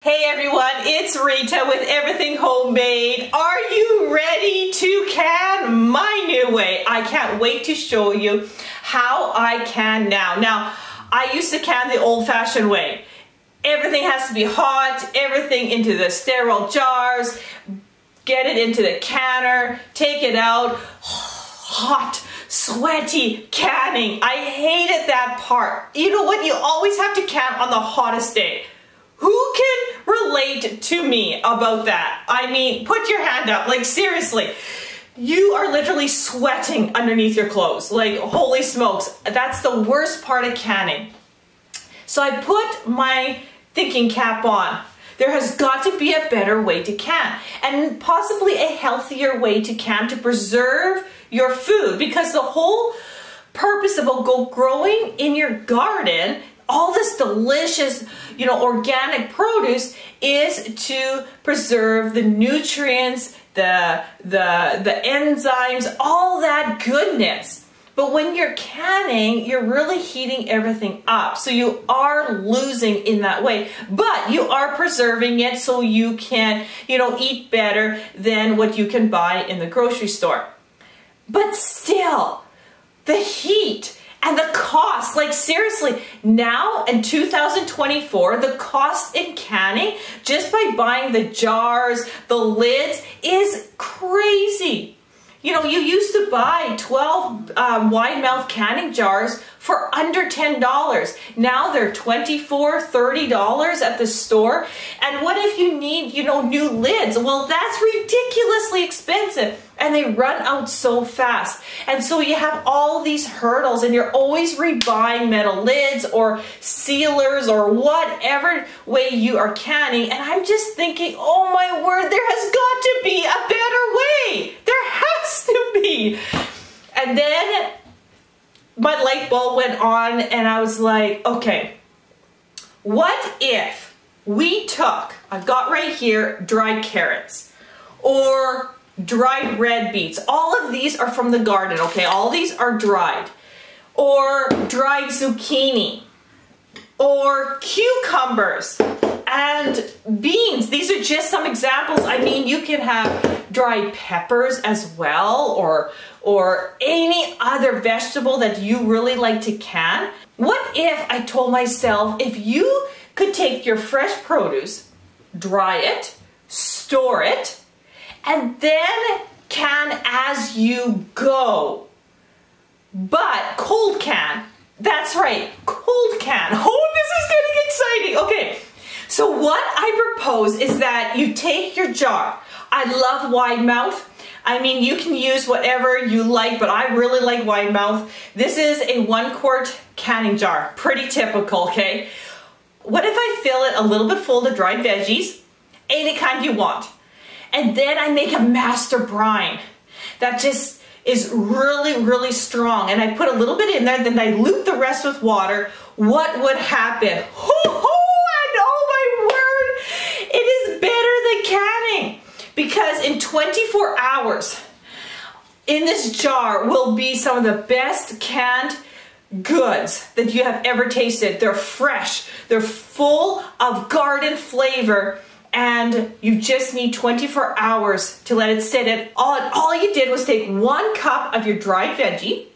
Hey everyone, it's Rita with Everything Homemade. Are you ready to can my new way? I can't wait to show you how I can now. Now, I used to can the old-fashioned way. Everything has to be hot, everything into the sterile jars, get it into the canner, take it out, hot, sweaty canning. I hated that part. You know what? You always have to can on the hottest day. Who can relate to me about that? I mean, put your hand up, like seriously. You are literally sweating underneath your clothes. Like, holy smokes, that's the worst part of canning. So I put my thinking cap on. There has got to be a better way to can, and possibly a healthier way to can to preserve your food, because the whole purpose of growing in your garden all this delicious, organic produce is to preserve the nutrients, the enzymes, all that goodness. But when you're canning, you're really heating everything up. So you are losing in that way, but you are preserving it so you can, eat better than what you can buy in the grocery store. But still, the heat and the cost, like seriously, now in 2024, the cost in canning, just by buying the jars, the lids, is crazy. You used to buy 12 wide mouth canning jars for under $10. Now they're $24, $30 at the store. And what if you need, new lids? Well, that's ridiculously expensive. And they run out so fast. And so you have all these hurdles, and you're always rebuying metal lids or sealers or whatever way you are canning. And I'm just thinking, oh my word, there has got to be a better way. There has to be. And then my light bulb went on, and I was like, okay, what if we took, I've got right here, dried carrots or dried red beets. All of these are from the garden, okay? All these are dried. Or dried zucchini. Or cucumbers. And beans. These are just some examples. I mean, you can have dried peppers as well, or any other vegetable that you really like to can. What if I told myself, if you could take your fresh produce, dry it, store it, and then can as you go. But cold can. That's right, cold can. Oh, this is getting exciting. Okay, so what I propose is that you take your jar. I love wide mouth. I mean, you can use whatever you like, but I really like wide mouth. This is a 1 quart canning jar. Pretty typical, okay? What if I fill it a little bit full of dried veggies? Any kind you want. And then I make a master brine that just is really, really strong. And I put a little bit in there, then I dilute the rest with water. What would happen? And oh my word, it is better than canning. Because in 24 hours, in this jar will be some of the best canned goods that you have ever tasted. They're fresh, they're full of garden flavor, and you just need 24 hours to let it sit. And all you did was take 1 cup of your dried veggie,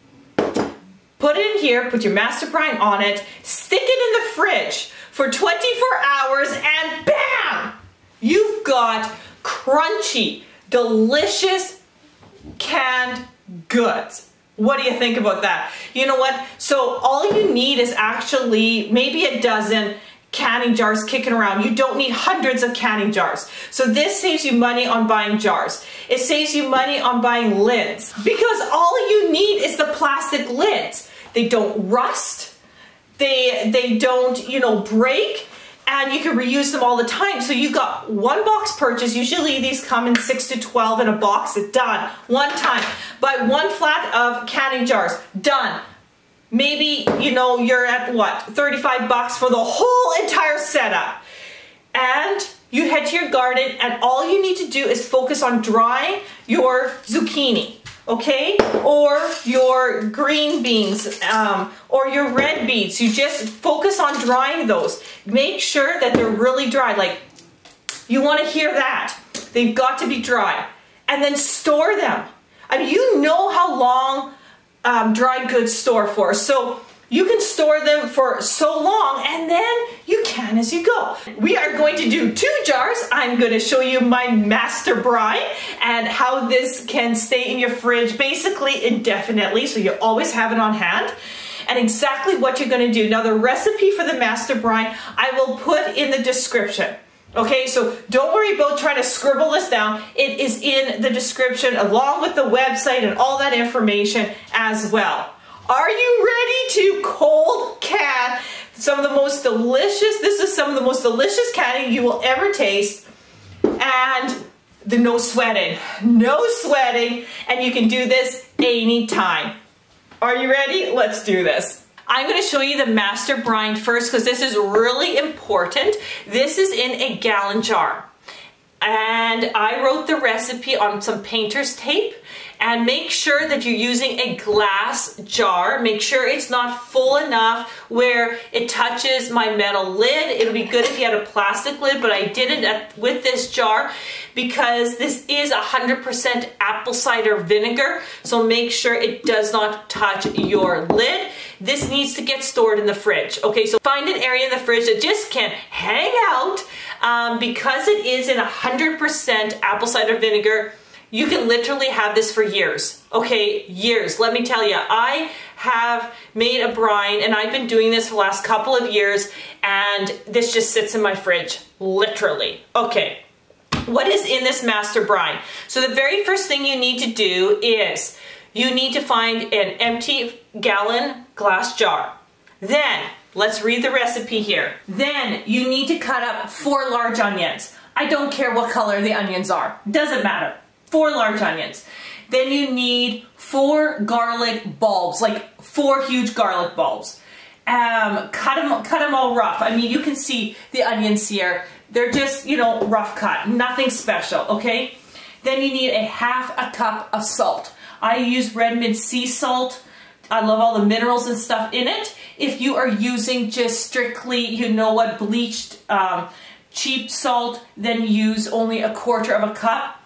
put it in here, put your master brine on it, stick it in the fridge for 24 hours, and bam! You've got crunchy, delicious canned goods. What do you think about that? You know what? So all you need is actually maybe a dozen canning jars kicking around. You don't need hundreds of canning jars. So this saves you money on buying jars. It saves you money on buying lids, because all you need is the plastic lids. They don't rust. They don't, break. And you can reuse them all the time. So you got 1 box purchase. Usually these come in 6 to 12 in a box. It's done. One time. Buy 1 flat of canning jars. Done. Maybe, you're at what? 35 bucks for the whole entire setup. And you head to your garden, and all you need to do is focus on drying your zucchini. Okay, or your green beans, or your red beets. You just focus on drying those. Make sure that they're really dry, like You want to hear that. They've got to be dry. And then store them. I mean, you know how long dry goods store for. So you can store them for so long, and then you can as you go. We are going to do 2 jars. I'm going to show you my master brine and how this can stay in your fridge basically indefinitely, so you always have it on hand. And exactly what you're going to do. Now, the recipe for the master brine I will put in the description. Okay, so don't worry about trying to scribble this down. It is in the description along with the website and all that information as well. Are you ready to cold can some of the most delicious, this is some of the most delicious canning you will ever taste, and no sweating, and you can do this anytime. Are you ready? Let's do this. I'm going to show you the master brine first because this is really important. This is in a gallon jar. And I wrote the recipe on some painter's tape. And make sure that you're using a glass jar. Make sure it's not full enough where it touches my metal lid. It'll be good if you had a plastic lid, but I didn't with this jar because this is 100% apple cider vinegar. So make sure it does not touch your lid. This needs to get stored in the fridge. Okay, so find an area in the fridge that just can hang out because it is in 100% apple cider vinegar. You can literally have this for years. Okay, years. Let me tell you, I have made a brine and I've been doing this for the last couple of years and this just sits in my fridge, literally. Okay, what is in this master brine? So the very first thing you need to do is you need to find an empty gallon glass jar. Then, let's read the recipe here. Then you need to cut up 4 large onions. I don't care what color the onions are, doesn't matter. 4 large onions. Then you need 4 garlic bulbs, like 4 huge garlic bulbs. Cut them all rough. I mean, you can see the onions here. They're just, you know, rough cut, nothing special, okay? Then you need a half a cup of salt. I use Redmond sea salt. I love all the minerals and stuff in it. If you are using just strictly, you know what, bleached, cheap salt, then use only 1/4 of a cup.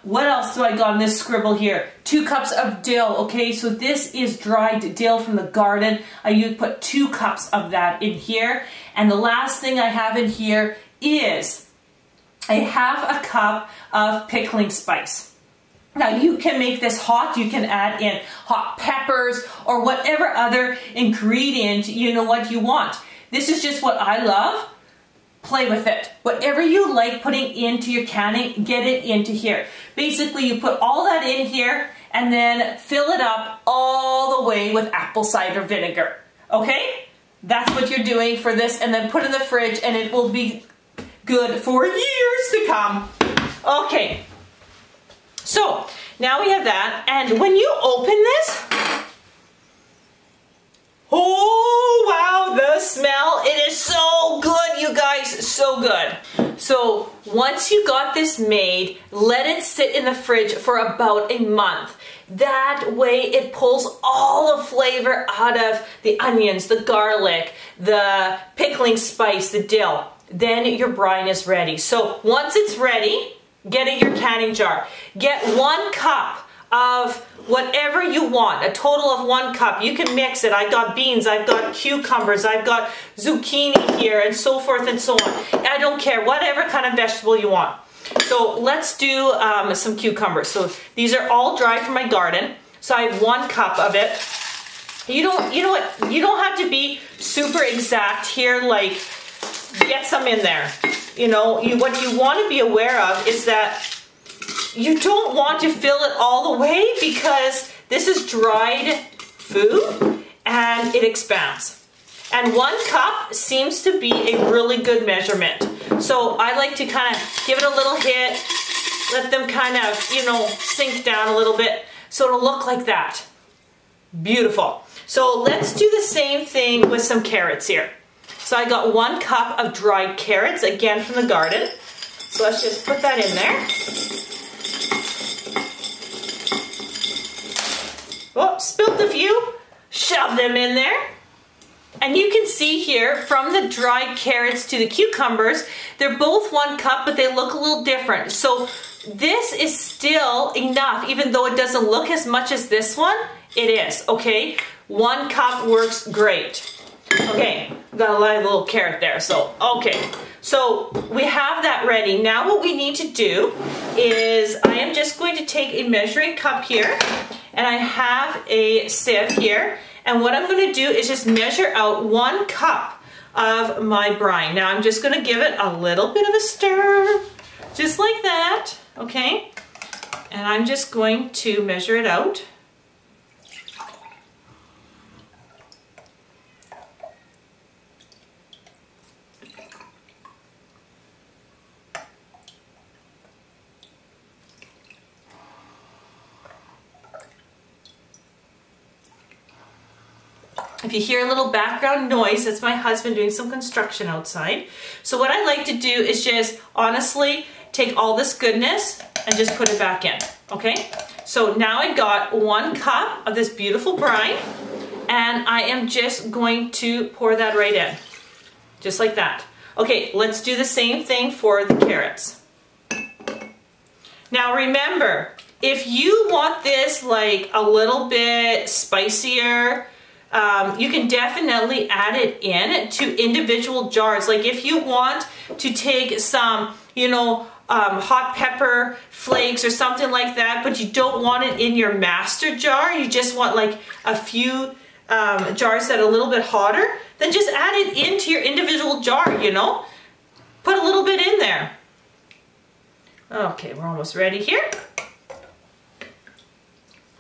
What else do I got on this scribble here? 2 cups of dill. Okay, so this is dried dill from the garden. I put 2 cups of that in here. And the last thing I have in here is a half a cup of pickling spice. Now you can make this hot. You can add in hot peppers or whatever other ingredient you know what you want. This is just what I love. Play with it. Whatever you like putting into your canning, get it into here. Basically, you put all that in here and then fill it up all the way with apple cider vinegar. Okay? That's what you're doing for this, and then put it in the fridge and it will be good for years to come. Okay. So, now we have that, and when you open this, oh wow, the smell, it is so good, you guys, so good. So once you got this made, let it sit in the fridge for about a month. That way it pulls all the flavor out of the onions, the garlic, the pickling spice, the dill. Then your brine is ready. So once it's ready, get in your canning jar. Get 1 cup of whatever you want, a total of 1 cup. You can mix it. I've got beans, I've got cucumbers, I've got zucchini here, and so forth and so on. I don't care, whatever kind of vegetable you want. So let's do some cucumbers. So these are all dry from my garden. So I have 1 cup of it. You know what? You don't have to be super exact here. Like, get some in there. You know, what you want to be aware of is that you don't want to fill it all the way because this is dried food and it expands. And 1 cup seems to be a really good measurement. So I like to kind of give it a little hit, let them kind of, you know, sink down a little bit so it'll look like that. Beautiful. So let's do the same thing with some carrots here. So I got 1 cup of dried carrots, again from the garden. So let's just put that in there. Oh, spilt a few. Shove them in there. And you can see here from the dried carrots to the cucumbers, they're both 1 cup, but they look a little different. So this is still enough, even though it doesn't look as much as this one, it is, okay? 1 cup works great. Okay, got a little carrot there, so, okay. So we have that ready. Now what we need to do is, I am just going to take a measuring cup here, and I have a sieve here, and what I'm going to do is just measure out 1 cup of my brine. Now I'm just going to give it a little bit of a stir, just like that, okay? And I'm just going to measure it out. If you hear a little background noise, that's my husband doing some construction outside. So what I like to do is just honestly take all this goodness and just put it back in, okay? So now I got 1 cup of this beautiful brine, and I am just going to pour that right in, just like that. Okay, let's do the same thing for the carrots. Now remember, if you want this like a little bit spicier, you can definitely add it in to individual jars. Like if you want to take some, you know, hot pepper flakes or something like that, but you don't want it in your master jar, you just want like a few jars that are a little bit hotter, then just add it into your individual jar, you know. Put a little bit in there. Okay, we're almost ready here.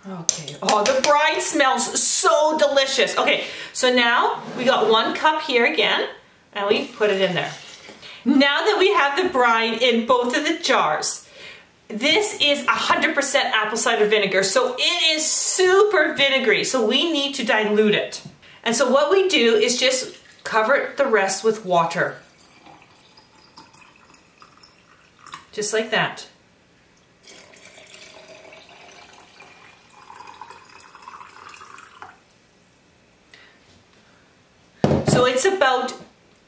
Okay, oh, the brine smells so delicious. Okay, so now we got 1 cup here again, and we put it in there. Now that we have the brine in both of the jars, this is 100% apple cider vinegar, so it is super vinegary, so we need to dilute it. And so what we do is just cover the rest with water. Just like that. So it's about,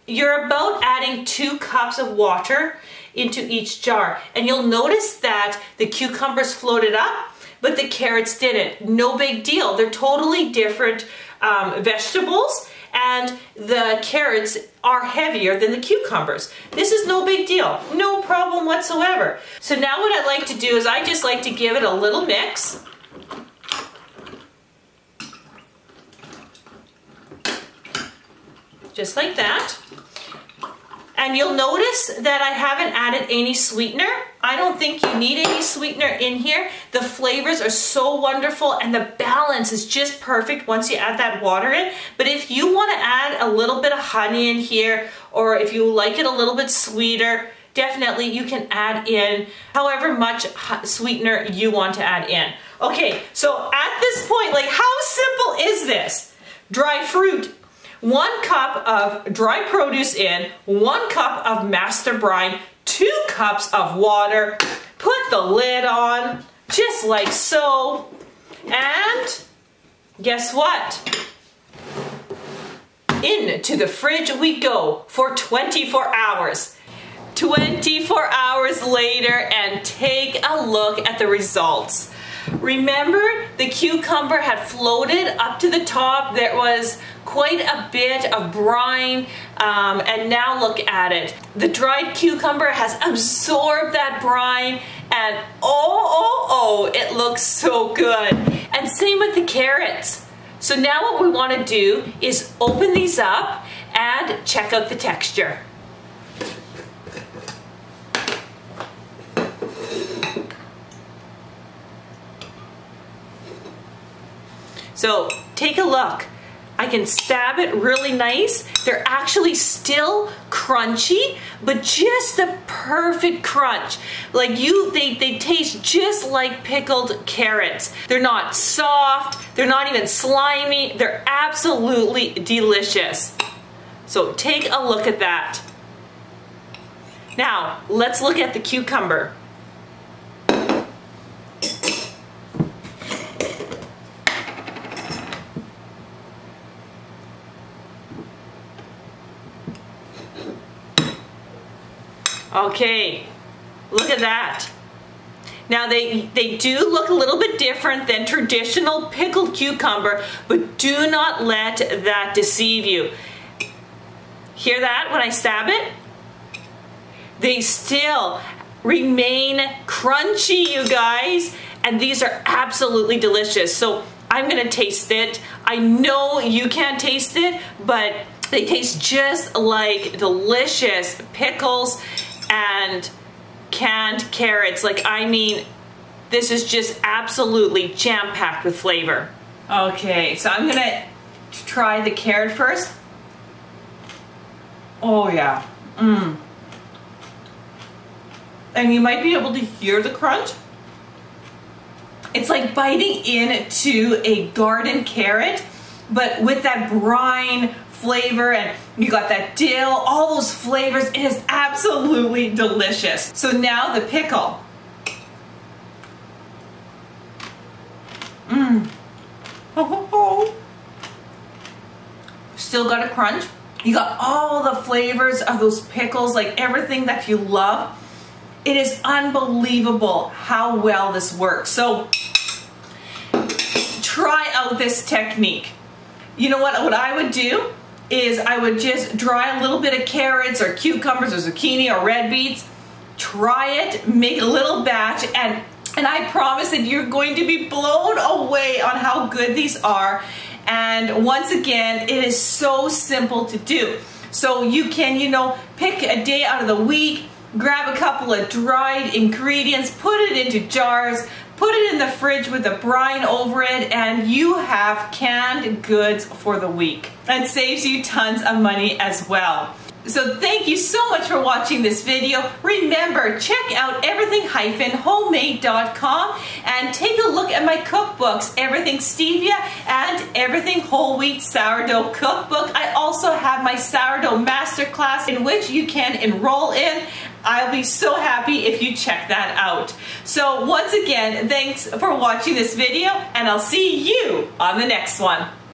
you're about adding 2 cups of water into each jar. And you'll notice that the cucumbers floated up, but the carrots didn't. No big deal. They're totally different vegetables, and the carrots are heavier than the cucumbers. This is no big deal. No problem whatsoever. So now what I like to do is I just like to give it a little mix. Just like that. And you'll notice that I haven't added any sweetener. I don't think you need any sweetener in here. The flavors are so wonderful and the balance is just perfect once you add that water in. But if you want to add a little bit of honey in here, or if you like it a little bit sweeter, definitely you can add in however much sweetener you want to add in. Okay, so at this point, like, how simple is this? Dry fruit. 1 cup of dry produce in, 1 cup of master brine, 2 cups of water, put the lid on, just like so, and guess what? Into the fridge we go for 24 hours. 24 hours later, and take a look at the results. Remember, the cucumber had floated up to the top. There was quite a bit of brine, and now look at it. The dried cucumber has absorbed that brine, and oh, it looks so good. And same with the carrots. So now what we want to do is open these up and check out the texture. So take a look. I can stab it really nice. They're actually still crunchy, but just the perfect crunch. Like they taste just like pickled carrots. They're not soft, they're not even slimy, they're absolutely delicious. So take a look at that. Now, let's look at the cucumber. Okay, look at that. Now they do look a little bit different than traditional pickled cucumber, but do not let that deceive you. Hear that when I stab it? They still remain crunchy, you guys, and these are absolutely delicious. So I'm gonna taste it. I know you can't taste it, but they taste just like delicious pickles and canned carrots. Like, I mean, this is just absolutely jam-packed with flavor. Okay, so I'm gonna try the carrot first. Oh yeah, And you might be able to hear the crunch. It's like biting into a garden carrot, but with that brine flavor, and you got that dill, all those flavors. It is absolutely delicious. So now the pickle. Still got a crunch. You got all the flavors of those pickles, like everything that you love. It is unbelievable how well this works. So try out this technique. You know what I would do is I would just dry a little bit of carrots or cucumbers or zucchini or red beets. Try it, make a little batch, and I promise that you're going to be blown away on how good these are. And once again, it is so simple to do. So you can, you know, pick a day out of the week, grab a couple of dried ingredients, put it into jars, put it in the fridge with the brine over it, and you have canned goods for the week. And saves you tons of money as well. So thank you so much for watching this video. Remember, check out everything-homemade.com and take a look at my cookbooks, Everything Stevia and Everything Whole Wheat Sourdough Cookbook. I also have my sourdough masterclass in which you can enroll in. I'll be so happy if you check that out. So once again, thanks for watching this video, and I'll see you on the next one.